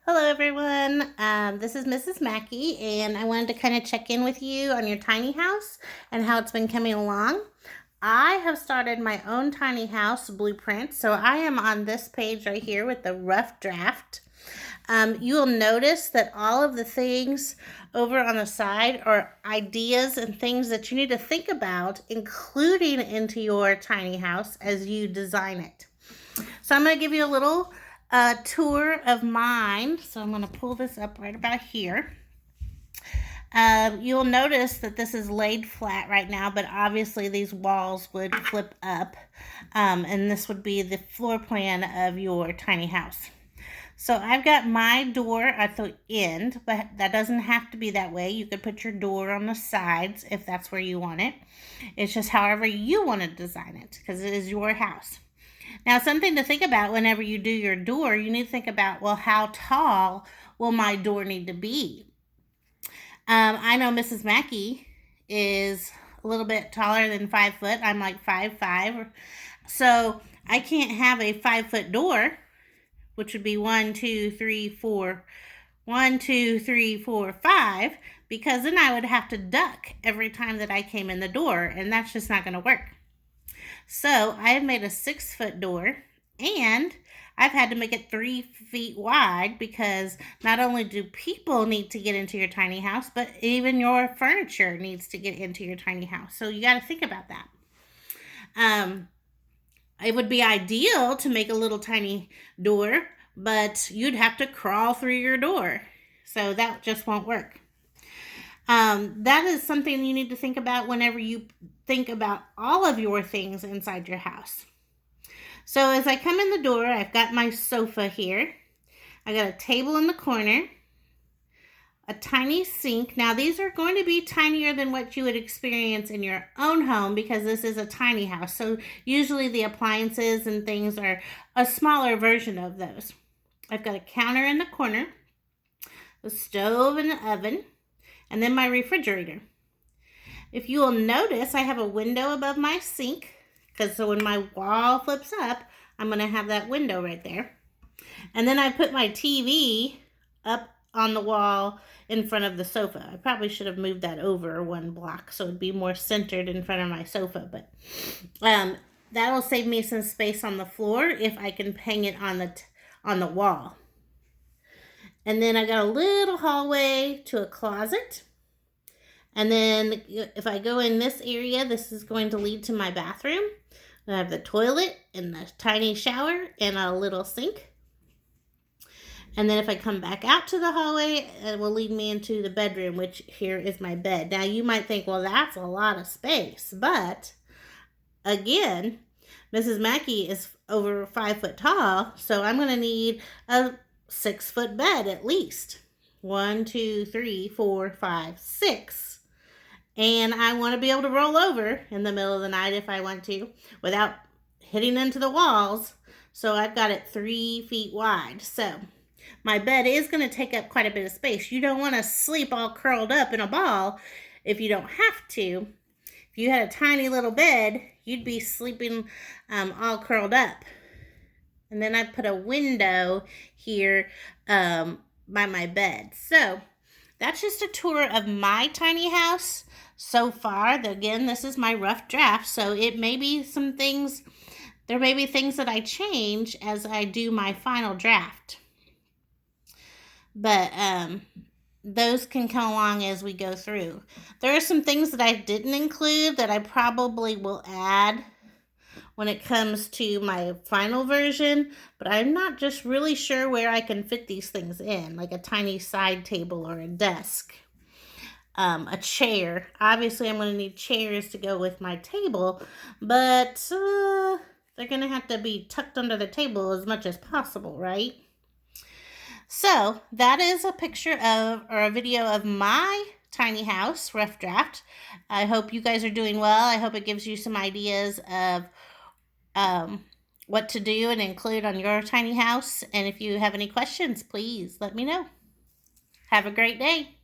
Hello, everyone. This is Mrs. Mackey, and I wanted to kind of check in with you on your tiny house and how it's been coming along. I have started my own tiny house blueprint, so I am on this page right here with the rough draft. You will notice that all of the things over on the side are ideas and things that you need to think about, including into your tiny house as you design it. So I'm going to give you a little tour of mine. So I'm going to pull this up right about here. You'll notice that this is laid flat right now, but obviously these walls would flip up, and this would be the floor plan of your tiny house. So I've got my door at the end, but that doesn't have to be that way. You could put your door on the sides if that's where you want it. It's just however you want to design it, because it is your house. Now, something to think about whenever you do your door, you need to think about, well, how tall will my door need to be? I know Mrs. Mackey is a little bit taller than 5 foot. I'm like 5'5". So I can't have a 5-foot door, which would be 1, 2, 3, 4, 1, 2, 3, 4, 5, because then I would have to duck every time that I came in the door, and that's just not going to work. So I have made a 6-foot door, and I've had to make it 3 feet wide because not only do people need to get into your tiny house, but even your furniture needs to get into your tiny house. So you got to think about that. It would be ideal to make a little tiny door, but you'd have to crawl through your door. So that just won't work. That is something you need to think about whenever you think about all of your things inside your house. So as I come in the door, I've got my sofa here. I got a table in the corner, a tiny sink. Now these are going to be tinier than what you would experience in your own home because this is a tiny house. So usually the appliances and things are a smaller version of those. I've got a counter in the corner, a stove and an oven, and then my refrigerator. If you will notice, I have a window above my sink, because so when my wall flips up, I'm going to have that window right there. And then I put my TV up on the wall in front of the sofa. I probably should have moved that over 1 block so it'd be more centered in front of my sofa, but that will save me some space on the floor if I can hang it on the wall. And then I got a little hallway to a closet. And then if I go in this area, this is going to lead to my bathroom. I have the toilet and the tiny shower and a little sink. And then if I come back out to the hallway, it will lead me into the bedroom, which here is my bed. Now you might think, well, that's a lot of space. But again, Mrs. Mackey is over 5 foot tall, so I'm going to need a 6-foot bed at least. 1, 2, 3, 4, 5, 6. And I want to be able to roll over in the middle of the night if I want to without hitting into the walls. So I've got it 3 feet wide. So my bed is going to take up quite a bit of space. You don't want to sleep all curled up in a ball if you don't have to. If you had a tiny little bed, you'd be sleeping all curled up. And then I put a window here by my bed. So that's just a tour of my tiny house so far. Again, this is my rough draft, so it may be some things, there may be things that I change as I do my final draft. But those can come along as we go through. There are some things that I didn't include that I probably will add when it comes to my final version, but I'm not just really sure where I can fit these things in, like a tiny side table or a desk, a chair. Obviously, I'm going to need chairs to go with my table, but they're going to have to be tucked under the table as much as possible, right? So that is a picture of, or a video of my tiny house rough draft. I hope you guys are doing well. I hope it gives you some ideas of what to do and include on your tiny house. And if you have any questions, please let me know. Have a great day.